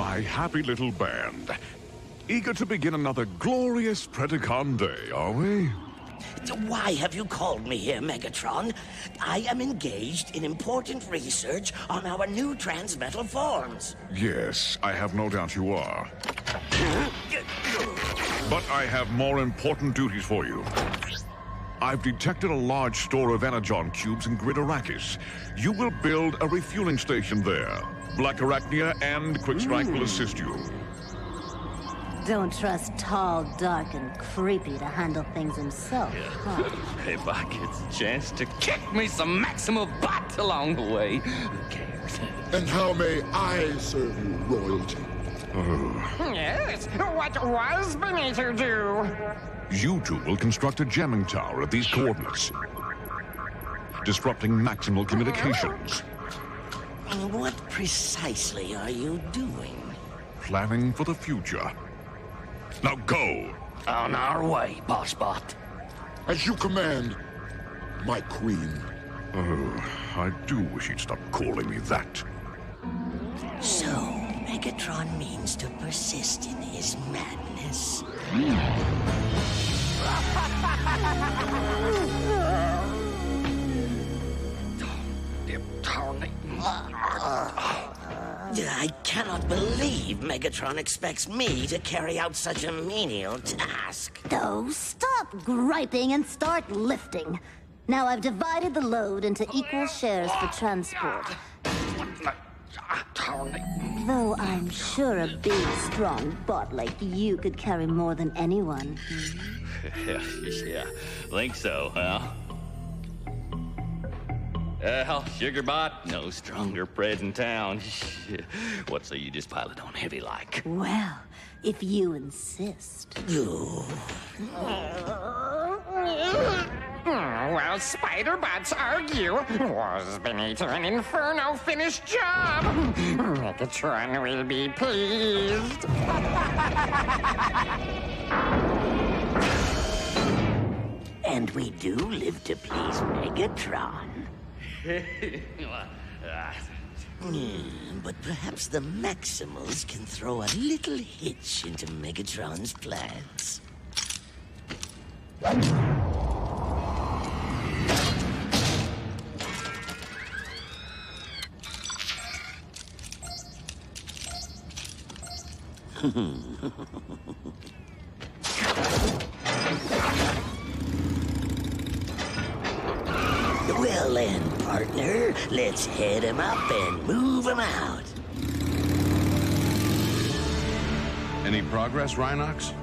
my happy little band. Eager to begin another glorious Predacon day, are we? Why have you called me here, Megatron? I am engaged in important research on our new transmetal forms. Yes, I have no doubt you are. But I have more important duties for you. I've detected a large store of Energon cubes in Grid Arrakis. You will build a refueling station there. Black Arachnia and Quickstrike will assist you. Don't trust tall, dark, and creepy to handle things himself, huh? If I get the chance to kick me some Maximal butts along the way, who cares? And how may I serve you, royalty? Yes, what was Benito do? You two will construct a jamming tower at these coordinates, disrupting maximal communications. What precisely are you doing? Planning for the future. Now go! On our way, Bossbot. As you command, my queen. Oh, I do wish he'd stop calling me that. So, Megatron means to persist in his madness. I cannot believe Megatron expects me to carry out such a menial task. Oh, stop griping and start lifting. Now I've divided the load into equal shares for transport. Though I'm sure a big, strong bot like you could carry more than anyone. Yeah, think so, huh? Well, Sugarbot, no stronger Pred in town. What say you just pile it on heavy like? Well, if you insist. Well, Spider-Bots argue. Was Benito an inferno finished job? Megatron will be pleased. And we do live to please Megatron. But perhaps the Maximals can throw a little hitch into Megatron's plans. Well then, partner, let's head him up and move him out. Any progress, Rhinox?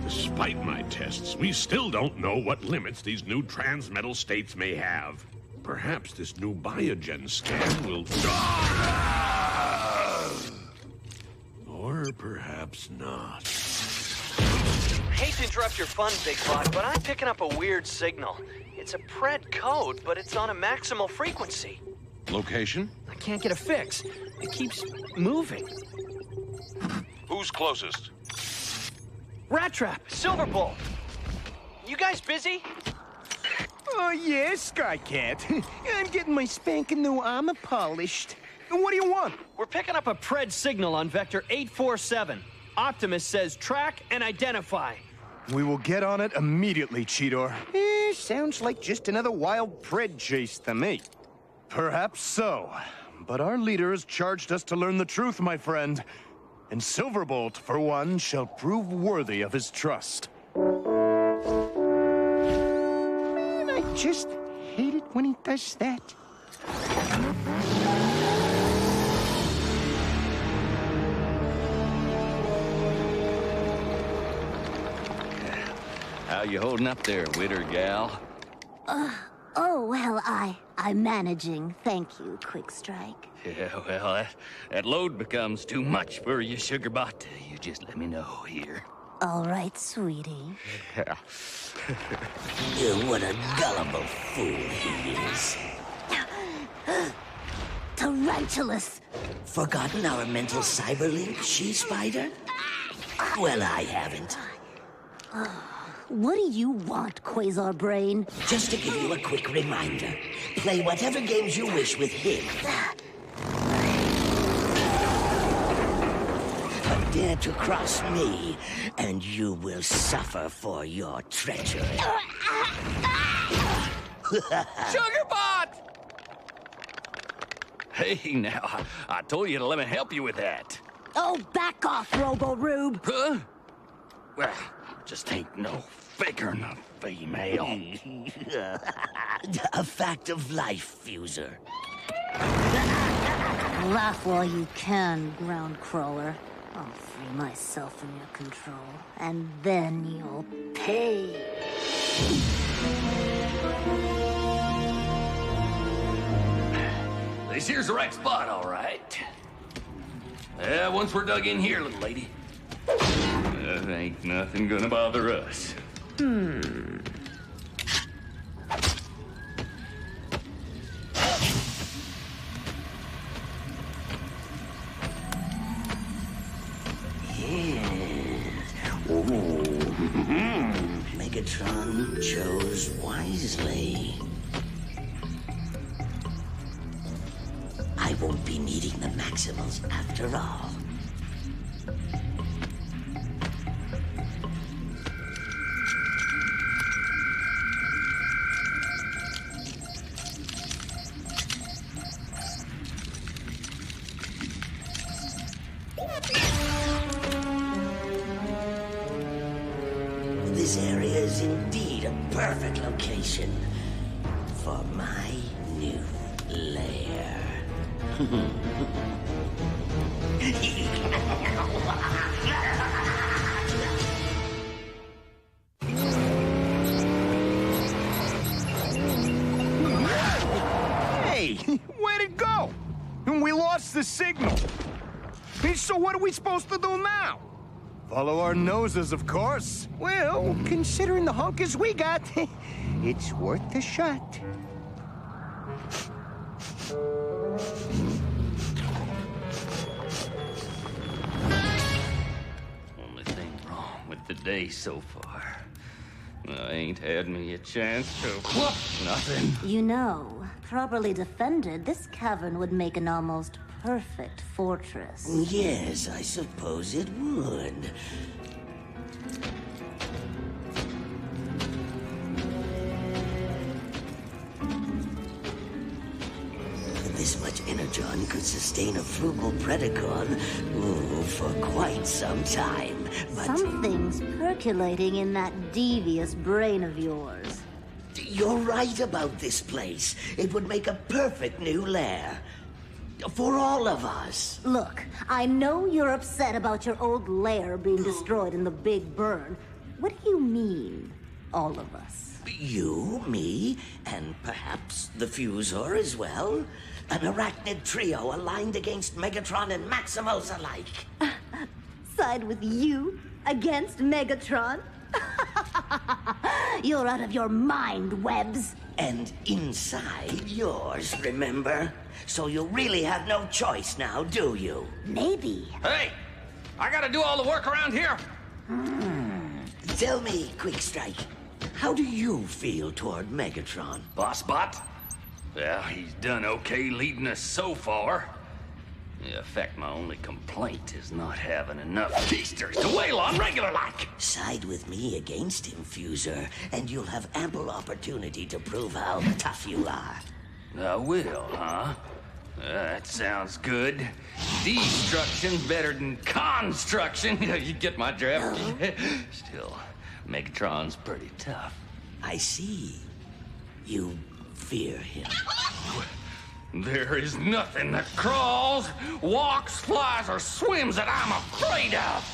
Despite my tests, we still don't know what limits these new transmetal states may have. Perhaps this new biogen scan will... Or perhaps not. Hate to interrupt your fun, Big Bot, but I'm picking up a weird signal. It's a Pred code, but it's on a maximal frequency. Location? I can't get a fix. It keeps moving. Who's closest? Rat Trap, Silver Bull. You guys busy? Oh, yeah, Skycat. I'm getting my spanking new armor polished. What do you want? We're picking up a Pred signal on Vector 847. Optimus says track and identify. We will get on it immediately, Cheetor. Sounds like just another wild Pred chase to me. Perhaps so. But our leader has charged us to learn the truth, my friend. And Silverbolt, for one, shall prove worthy of his trust. Man, I just hate it when he does that. How you holding up there, Witter gal? Oh, well, I'm managing. Thank you, Quickstrike. Yeah, well, that load becomes too much for you, Sugarbot. You just let me know here. All right, sweetie. Yeah. What a gullible fool he is. Tarantulas! Forgotten our mental cyberlink, She-Spider? Well, I haven't. What do you want, Quasar Brain? Just to give you a quick reminder, play whatever games you wish with him. dare to cross me, and you will suffer for your treachery. Sugarbot! Hey, now, I told you to let me help you with that. Oh, back off, Robo-Rube! Huh? Well, just ain't no faker than a female. A fact of life, Fuser. Laugh while you can, ground crawler. I'll free myself from your control, and then you'll pay. This here's the right spot, all right. Yeah, once we're dug in here, little lady, ain't nothing gonna bother us. Megatron chose wisely. I won't be needing the Maximals after all. This area is indeed a perfect location for my new lair. Hey, where'd it go? We lost the signal. So what are we supposed to do now? Follow our noses, of course. Well, considering the honkers we got, it's worth a shot. Only thing wrong with the day so far, I ain't had me a chance to whoop nothing. You know, properly defended, this cavern would make an almost perfect fortress. Yes, I suppose it would. This much energon could sustain a frugal Predacon for quite some time, but... Something's percolating in that devious brain of yours. You're right about this place. It would make a perfect new lair. For all of us. Look, I know you're upset about your old lair being destroyed in the Big Burn. What do you mean, all of us? You, me, and perhaps the Fusor as well. An arachnid trio aligned against Megatron and Maximals alike. Side with you against Megatron? You're out of your mind, Webs. And inside yours, remember? So you really have no choice now, do you? Maybe. Hey! I gotta do all the work around here! Tell me, Quickstrike, how do you feel toward Megatron? Boss Bot? Well, he's done okay leading us so far. In fact, my only complaint is not having enough keisters to wail on regular-like. Side with me against him, Fuser, and you'll have ample opportunity to prove how tough you are. I will, huh? That sounds good. Destruction's better than construction. You get my drift? Still, Megatron's pretty tough. I see. You fear him. There is nothing that crawls, walks, flies, or swims that I'm afraid of.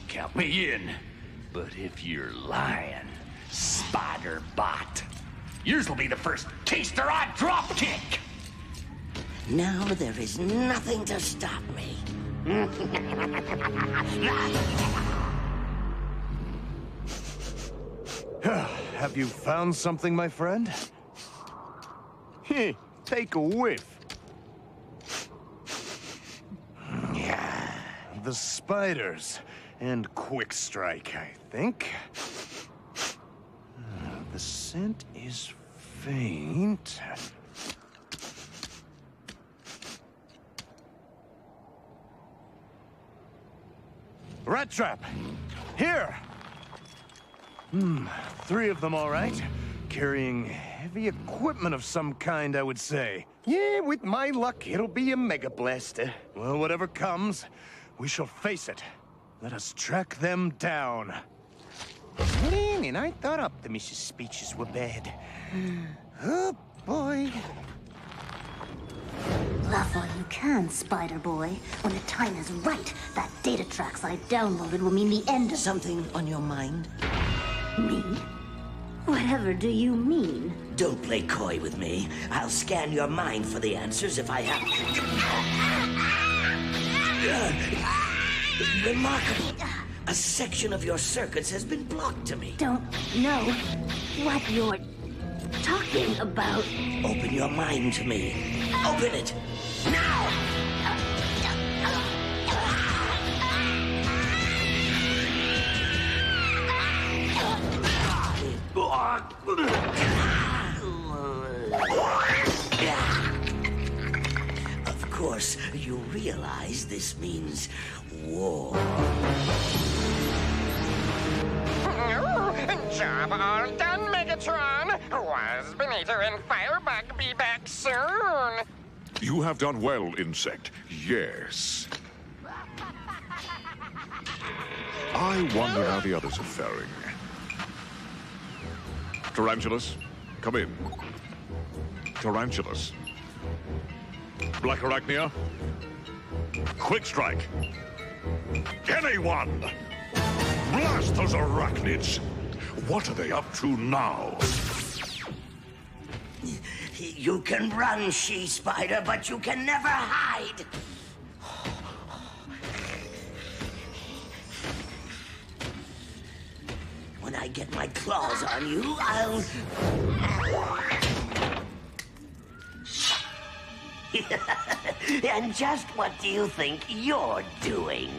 Count me in. But if you're lying, Spider Bot, yours will be the first taster I drop kick. Now there is nothing to stop me. Have you found something, my friend? Take a whiff. The spiders and Quickstrike, I think. The scent is faint. Rat trap! Here! 3 of them, all right. Carrying heavy equipment of some kind, I would say. Yeah, with my luck, it'll be a Mega Blaster. Well, whatever comes, we shall face it. Let us track them down. Man, and I thought Optimus's speeches were bad. Oh, boy. Laugh all you can, Spider Boy. When the time is right, that data tracks I downloaded will mean the end of... Something on your mind? Me? Whatever do you mean? Don't play coy with me. I'll scan your mind for the answers if I have to. Remarkable. A section of your circuits has been blocked to me. Don't know what you're talking about. Open your mind to me. Open it. Now! Of course, you realize this means war. Job all done, Megatron. Was Benito and Firebug be back soon? You have done well, Insect. Yes. I wonder how the others are faring. Tarantulas, come in. Tarantulas. Black Arachnia. Quick strike. Anyone! Blast those arachnids! What are they up to now? You can run, She-Spider, but you can never hide. When I get my claws on you, I'll... And just what do you think you're doing?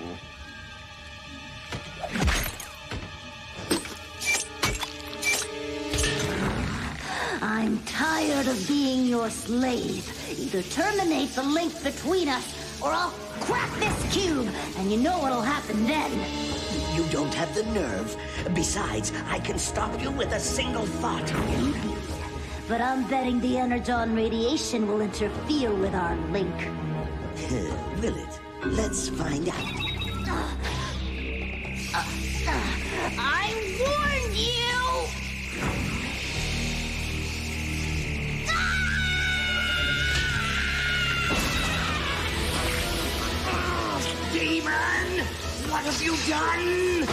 I'm tired of being your slave. Either terminate the link between us, or I'll crack this cube, and you know what'll happen then. You don't have the nerve. Besides, I can stop you with a single thought. Maybe. But I'm betting the energon radiation will interfere with our link. Will it? Let's find out. I warned you! Demon! What have you done?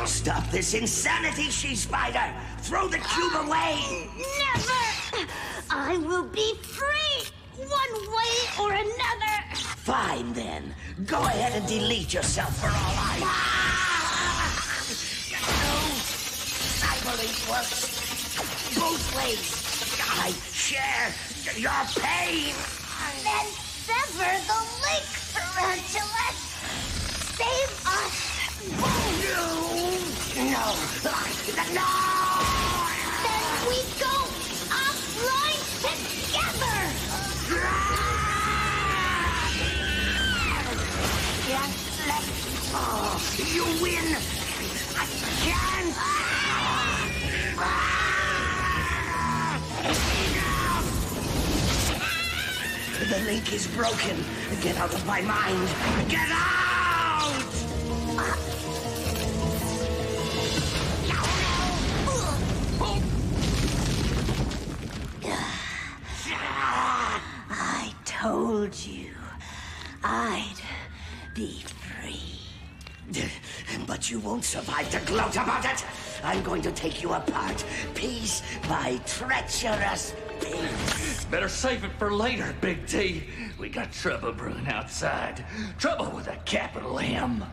Stop this insanity, She-Spider! Throw the cube away! Never! I will be free! One way or another! Fine, then. Go ahead and delete yourself for all I believe works both ways. I share your pain. Then sever the link, Tarantula! Save us! No! Then we go offline together! You win! I can't! The link is broken. Get out of my mind. Get out! I told you I'd be free. But you won't survive to gloat about it. I'm going to take you apart, piece by treacherous piece. Better save it for later, Big T. We got trouble brewing outside. Trouble with a capital M.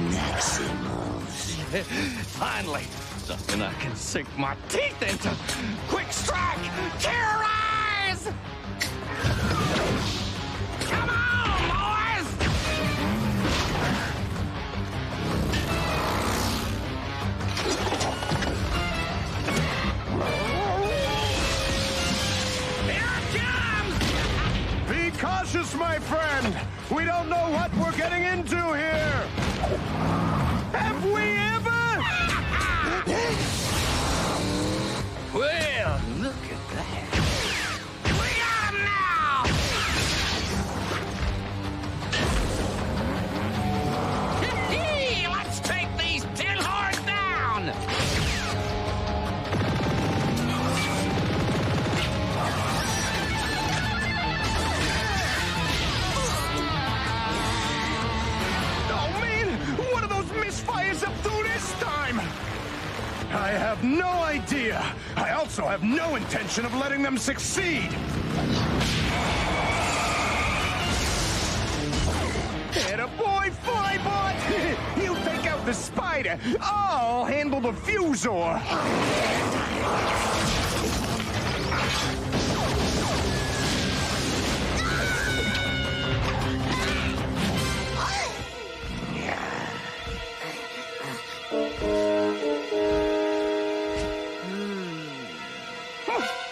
Maximals. Finally, something I can sink my teeth into. Quick strike! Terrorize! Come on, boys! friend! We don't know what we're getting into here! Have we ever? Well, look at that. We got him now! Hee-hee! Let's take these tin horns down! Oh, man! What are those misfires up to this time? I have no idea. I also have no intention of letting them succeed. Atta boy, Flybot! You take out the spider. I'll handle the fusor.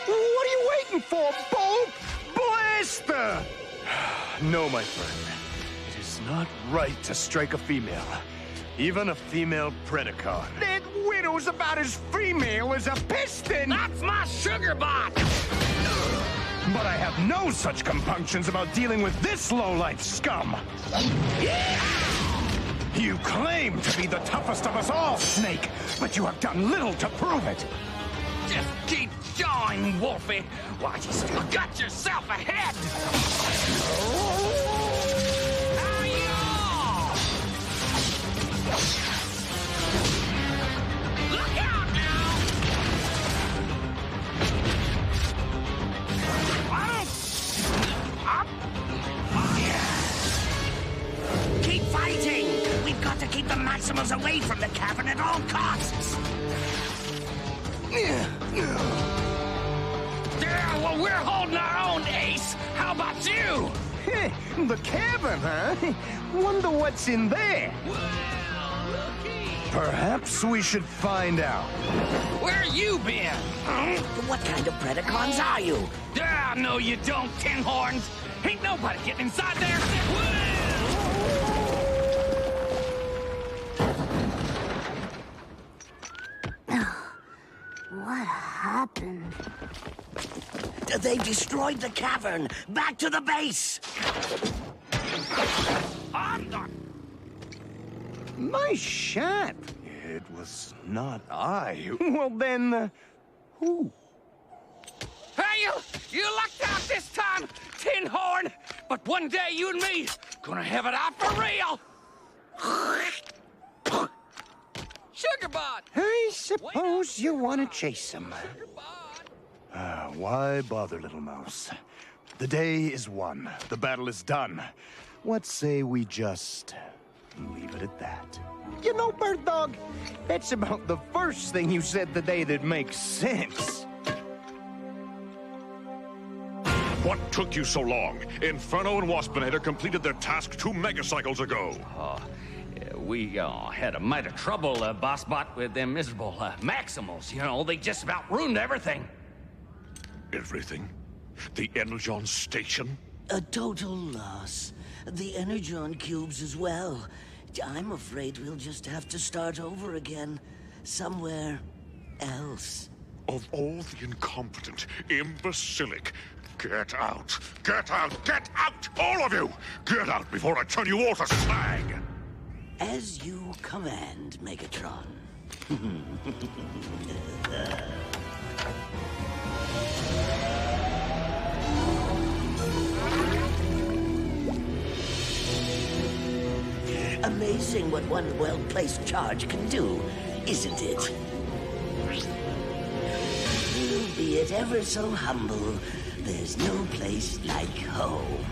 What are you waiting for, Bolt? Blaster! No, my friend. It is not right to strike a female. Even a female Predacon. That widow's about as female as a piston! That's my sugar bot! But I have no such compunctions about dealing with this lowlife scum! You claim to be the toughest of us all, Snake, but you have done little to prove it! Just keep going, Wolfie, while you still got yourself ahead! Look out now! Keep fighting! We've got to keep the Maximals away from the cavern at all costs! Yeah, well, we're holding our own, Ace. How about you? The cavern, huh? Wonder what's in there. Well, looky. Perhaps we should find out. Where you been? What kind of Predacons are you? Ah, no, you don't, Tin Horns. Ain't nobody getting inside there. What happened? They've destroyed the cavern! Back to the base! My shot. It was not I. Well, then, who? Hey, you lucked out this time, Tin Horn. But one day you and me gonna have it out for real. Sugarbot! I suppose you want to chase him. Why bother, little mouse? The day is won. The battle is done. What say we just leave it at that? You know, Bird Dog, that's about the first thing you said today that makes sense. What took you so long? Inferno and Waspinator completed their task 2 megacycles ago. We had a mite of trouble, Bossbot, with them miserable Maximals. You know, they just about ruined everything. Everything? The Energon station? A total loss. The Energon cubes as well. I'm afraid we'll just have to start over again. Somewhere else. Of all the incompetent, imbecilic, get out! Get out! Get out! All of you! Get out before I turn you all to slag! As you command, Megatron. Amazing what one well-placed charge can do, isn't it? Be it ever so humble, there's no place like home.